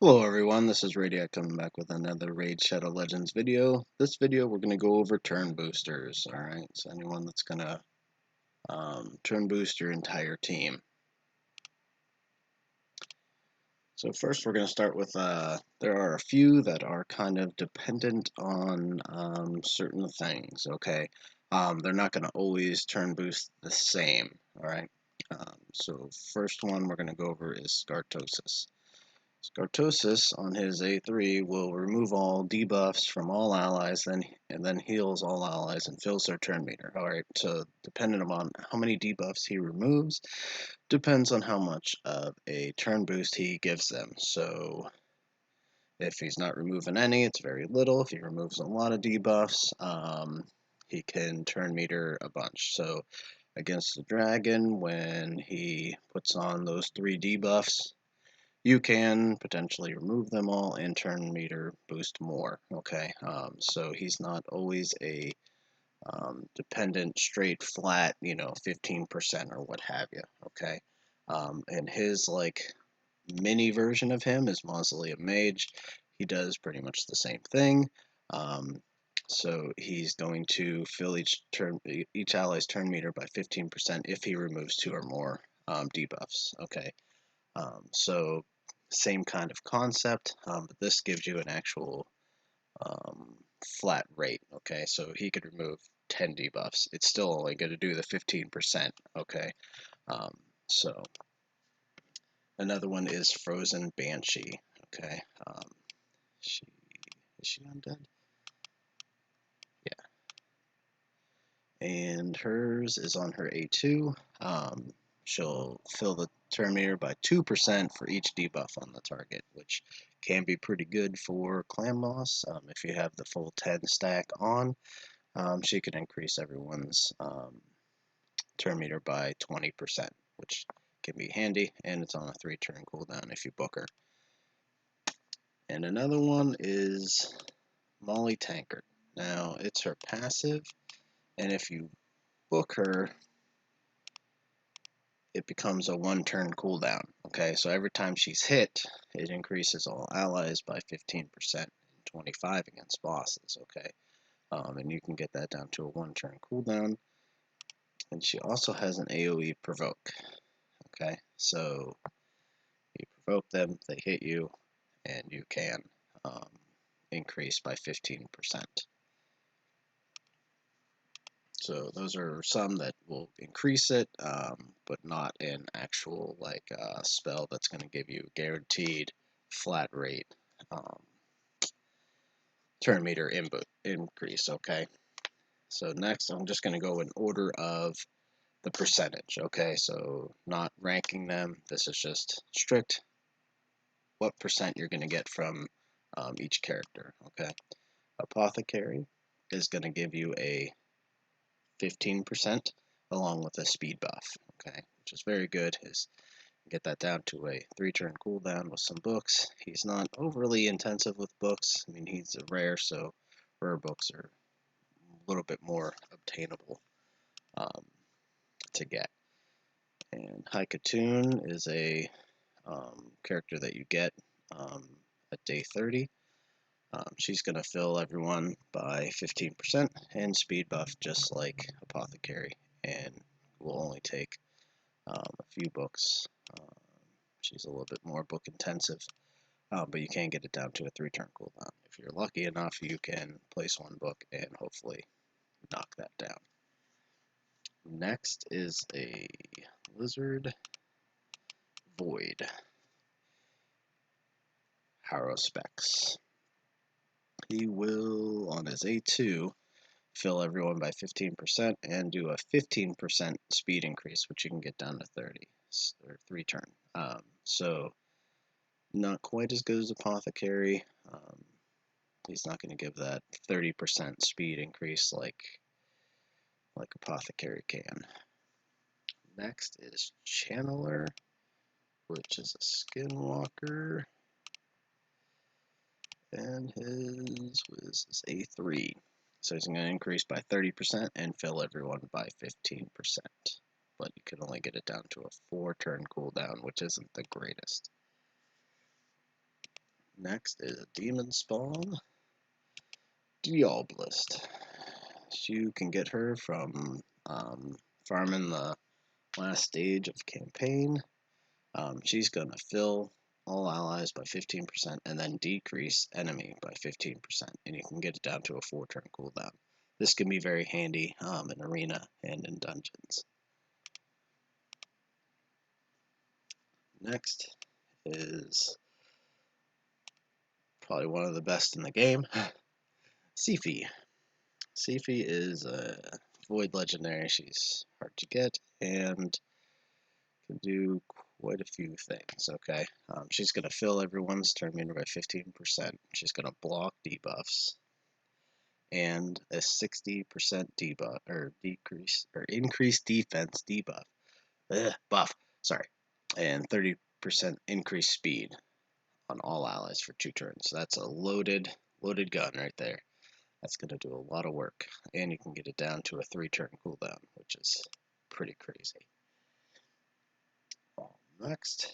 Hello everyone, this is Radiac coming back with another Raid Shadow Legends video. This video we're going to go over turn boosters, alright? So anyone that's going to turn boost your entire team. So first we're going to start with, there are a few that are kind of dependent on certain things, okay? They're not going to always turn boost the same, alright? So first one we're going to go over is Scartosis. Scartosis on his A3 will remove all debuffs from all allies and then heals all allies and fills their turn meter. Alright, so depending upon how many debuffs he removes, depends on how much of a turn boost he gives them. So if he's not removing any, it's very little. If he removes a lot of debuffs, he can turn meter a bunch. So against the dragon, when he puts on those 3 debuffs, you can potentially remove them all and turn meter boost more. Okay, so he's not always a dependent straight flat, 15% or what have you. Okay, and his mini version of him is Mausoleum Mage. He does pretty much the same thing. Um, so he's going to fill each ally's turn meter by 15% if he removes 2 or more debuffs. Okay, so same kind of concept, but this gives you an actual um, flat rate. Okay, so he could remove 10 debuffs. It's still only going to do the 15%. Okay, um, so another one is Frozen Banshee. Okay, she is she undead? Yeah, and hers is on her A2. She'll fill the turn meter by 2% for each debuff on the target, which can be pretty good for Clan Boss. If you have the full 10 stack on, she can increase everyone's turn meter by 20%, which can be handy, and it's on a 3-turn cooldown if you book her. And another one is Molly Tankard. Now, it's her passive, and if you book her, it becomes a 1-turn cooldown. Okay, so every time she's hit, it increases all allies by 15% and 25 against bosses. Okay, and you can get that down to a 1-turn cooldown. And she also has an AoE provoke. Okay, so you provoke them, they hit you, and you can increase by 15%. So those are some that will increase it, but not an actual spell that's going to give you guaranteed flat rate um, turn meter input increase. Okay. So next, I'm just going to go in order of the percentage. Okay. So not ranking them. This is just strict what percent you're going to get from each character. Okay. Apothecary is going to give you a 15% along with a speed buff, okay, which is very good. Is get that down to a 3-turn cooldown with some books. He's not overly intensive with books. I mean, he's a rare, so rare books are a little bit more obtainable um, to get. And Haikatoon is a character that you get at day 30. She's going to fill everyone by 15% and speed buff just like Apothecary, and will only take a few books. She's a little bit more book intensive, but you can get it down to a 3-turn cooldown. If you're lucky enough, you can place 1 book and hopefully knock that down. Next is a Lizard Void Harrowspecs. He will, on his A2, fill everyone by 15% and do a 15% speed increase, which you can get down to 30 or 3-turn. So not quite as good as Apothecary. He's not going to give that 30% speed increase like Apothecary can. Next is Channeler, which is a Skinwalker, and his was A3. So he's going to increase by 30% and fill everyone by 15%. But you can only get it down to a 4-turn cooldown, which isn't the greatest. Next is a demon spawn, Diabolist. You can get her from farming the last stage of campaign. She's gonna fill all allies by 15% and then decrease enemy by 15%, and you can get it down to a 4-turn cooldown. This can be very handy in arena and in dungeons. Next is probably one of the best in the game, Sifi. Sifi is a void legendary. She's hard to get and can do quite a few things. Okay, she's going to fill everyone's turn meter by 15%. She's going to block debuffs and a 60% debuff or decrease or increase defense debuff. Buff, sorry, and 30% increase speed on all allies for 2 turns. So that's a loaded gun right there. That's going to do a lot of work, and you can get it down to a 3-turn cooldown, which is pretty crazy. Next,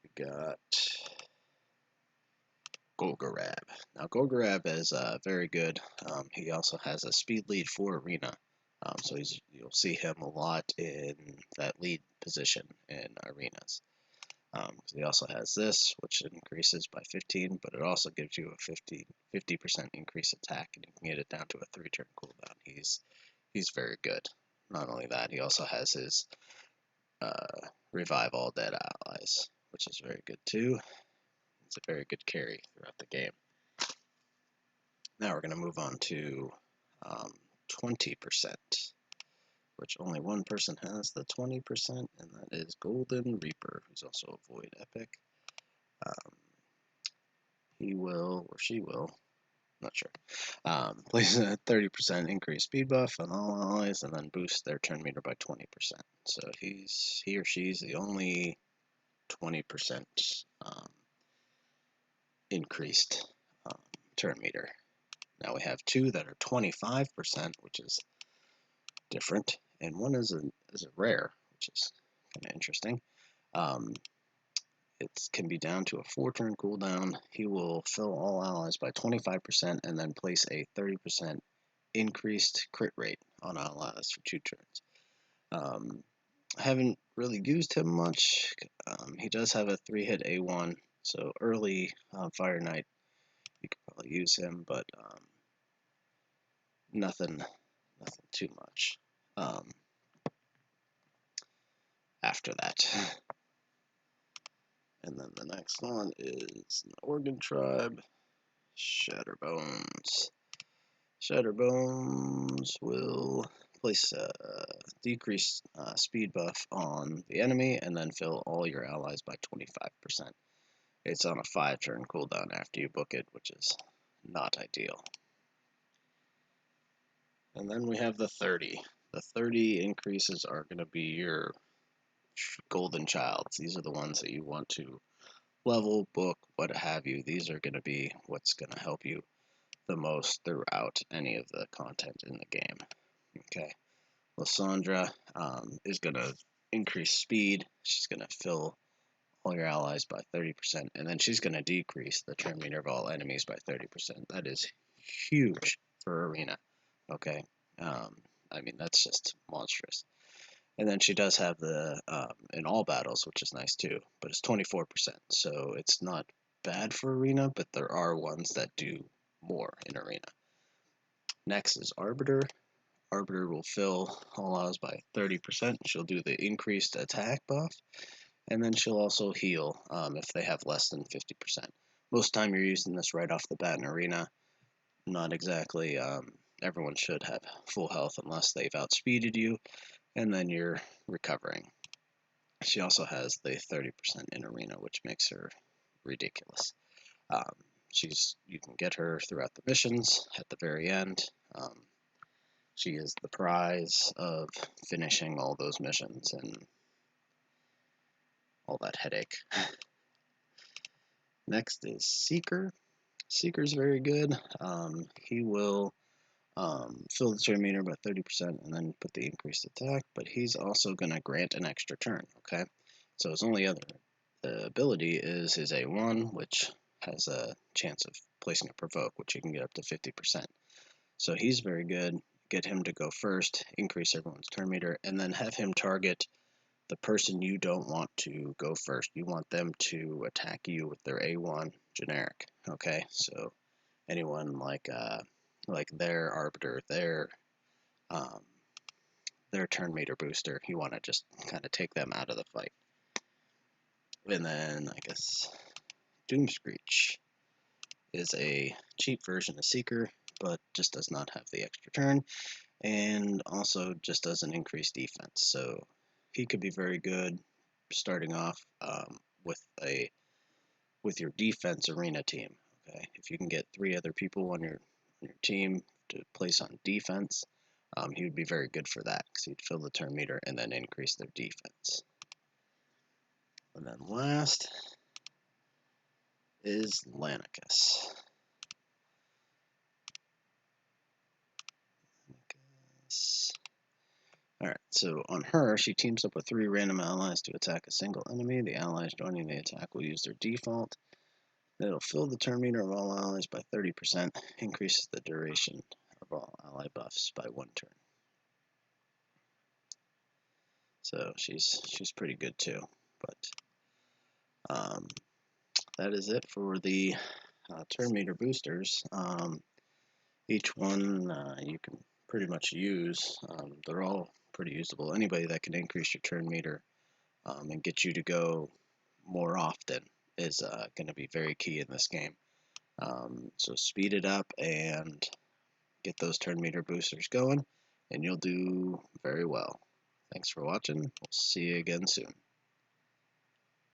we got Golgarab. Now, Golgarab is very good. He also has a speed lead for arena, so you'll see him a lot in that lead position in arenas. He also has this, which increases by 15, but it also gives you a 50% increase attack, and you can get it down to a 3-turn cooldown. He's very good. Not only that, he also has his revive all dead allies, which is very good too. It's a very good carry throughout the game. Now we're going to move on to 20%, which only one person has the 20%, and that is Golden Reaper, who's also a Void Epic. He will, or she will, not sure, place a 30% increased speed buff on all allies and then boost their turn meter by 20%. So he or she's the only 20% increased turn meter. Now we have 2 that are 25%, which is different, and one is a rare, which is kind of interesting. It can be down to a 4-turn cooldown. He will fill all allies by 25% and then place a 30% increased crit rate on allies for 2 turns. I haven't really used him much. He does have a 3-hit A1, so early Fire Knight you could probably use him, but nothing too much after that. And then the next one is an Organ Tribe, Shatterbones. Shatterbones will place a decreased speed buff on the enemy and then fill all your allies by 25%. It's on a 5-turn cooldown after you book it, which is not ideal. And then we have the 30. The 30 increases are going to be your golden childs. These are the ones that you want to level, book, what have you. These are going to be what's going to help you the most throughout any of the content in the game. Okay, Lysandra is going to increase speed. She's going to fill all your allies by 30%, and then she's going to decrease the turn meter of all enemies by 30%. That is huge for arena. Okay, I mean, that's just monstrous. And then she does have the in all battles, which is nice too, but it's 24%, so it's not bad for arena, but there are ones that do more in arena. Next is Arbiter. Arbiter will fill all allies by 30%. She'll do the increased attack buff, and then she'll also heal if they have less than 50%. Most time you're using this right off the bat in arena. Not exactly. Everyone should have full health unless they've outspeeded you, and then you're recovering. She also has the 30% in arena, which makes her ridiculous. You can get her throughout the missions at the very end. She is the prize of finishing all those missions and all that headache. Next is Seeker. Seeker's very good. He will fill the turn meter by 30% and then put the increased attack, but he's also going to grant an extra turn, okay? So his the ability is his A1, which has a chance of placing a provoke, which you can get up to 50%. So he's very good. Get him to go first, increase everyone's turn meter, and then have him target the person you don't want to go first. You want them to attack you with their A1 generic. Okay, so anyone like their arbiter, um, their turn meter booster, you want to just kind of take them out of the fight. And then I guess Doom Screech is a cheap version of Seeker, but just does not have the extra turn, and also just doesn't increase defense. So he could be very good starting off with your defense arena team. Okay, if you can get 3 other people on your team to place on defense, he would be very good for that because he'd fill the turn meter and then increase their defense. And then last is Lanicus. Alright, so on her, she teams up with 3 random allies to attack a single enemy. The allies joining the attack will use their default. It'll fill the turn meter of all allies by 30%, increases the duration of all ally buffs by 1 turn. So she's pretty good too. But that is it for the turn meter boosters. Each one you can pretty much use. They're all pretty usable. Anybody that can increase your turn meter and get you to go more often is going to be very key in this game. So speed it up and get those turn meter boosters going, and you'll do very well. Thanks for watching. We'll see you again soon.